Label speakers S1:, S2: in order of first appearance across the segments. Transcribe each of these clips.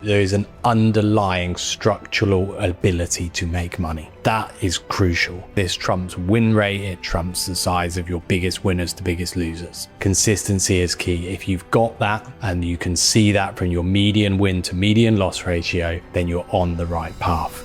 S1: There is an underlying structural ability to make money. That is crucial. This trumps win rate, it trumps the size of your biggest winners to biggest losers. Consistency is key. If you've got that and you can see that from your median win to median loss ratio, then you're on the right path.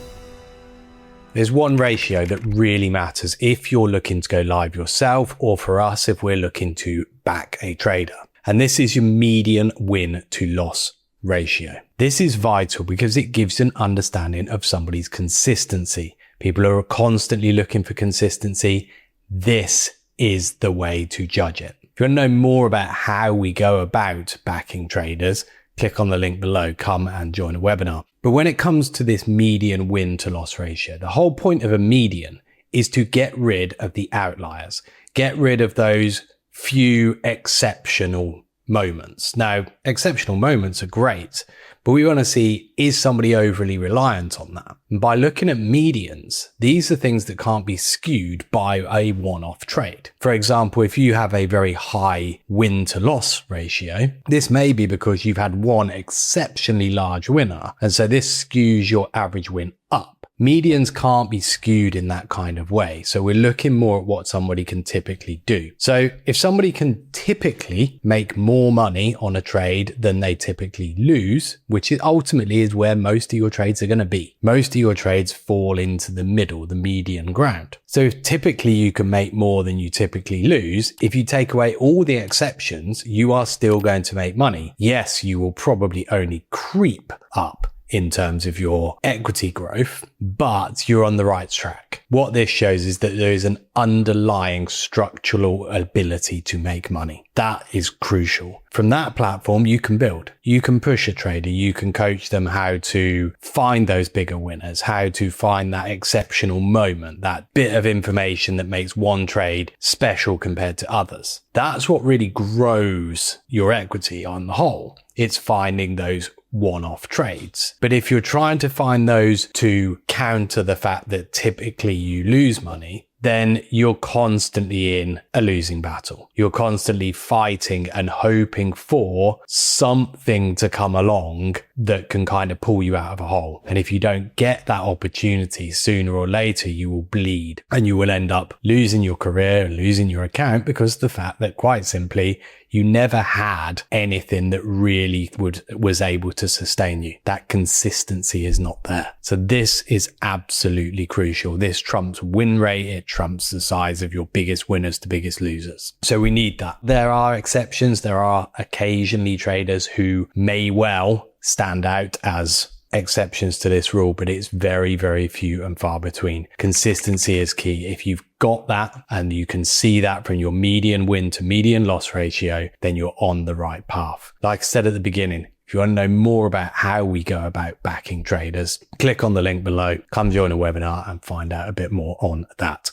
S1: There's one ratio that really matters if you're looking to go live yourself, or for us, if we're looking to back a trader. And this is your median win to loss ratio. This is vital because it gives an understanding of somebody's consistency. People are constantly looking for consistency. This is the way to judge it. If you want to know more about how we go about backing traders, click on the link below, come and join a webinar. But when it comes to this median win to loss ratio, the whole point of a median is to get rid of the outliers, get rid of those few exceptional moments. Now, exceptional moments are great, but we want to see, is somebody overly reliant on that? And by looking at medians, these are things that can't be skewed by a one-off trade. For example, if you have a very high win to loss ratio, this may be because you've had one exceptionally large winner, and so this skews your average win up. Medians can't be skewed in that kind of way. So we're looking more at what somebody can typically do. So if somebody can typically make more money on a trade than they typically lose, which ultimately is where most of your trades are going to be. Most of your trades fall into the middle, the median ground. So if typically you can make more than you typically lose, if you take away all the exceptions, you are still going to make money. Yes, you will probably only creep up in terms of your equity growth, but you're on the right track. What this shows is that there is an underlying structural ability to make money. That is crucial. From that platform, you can build. You can push a trader. You can coach them how to find those bigger winners, how to find that exceptional moment, that bit of information that makes one trade special compared to others. That's what really grows your equity on the whole. It's finding those one-off trades. But if you're trying to find those to counter the fact that typically you lose money, then you're constantly in a losing battle. You're constantly fighting and hoping for something to come along that can kind of pull you out of a hole. And if you don't get that opportunity, sooner or later, you will bleed and you will end up losing your career and losing your account because of the fact that, quite simply, you never had anything that really was able to sustain you. That consistency is not there. So this is absolutely crucial. This trumps win rate. It trumps the size of your biggest winners to biggest losers. So we need that. There are exceptions. There are occasionally traders who may well stand out as exceptions to this rule, but it's very, very few and far between. Consistency is key. If you've got that and you can see that from your median win to median loss ratio, then you're on the right path. Like I said at the beginning, if you want to know more about how we go about backing traders, click on the link below, come join a webinar and find out a bit more on that.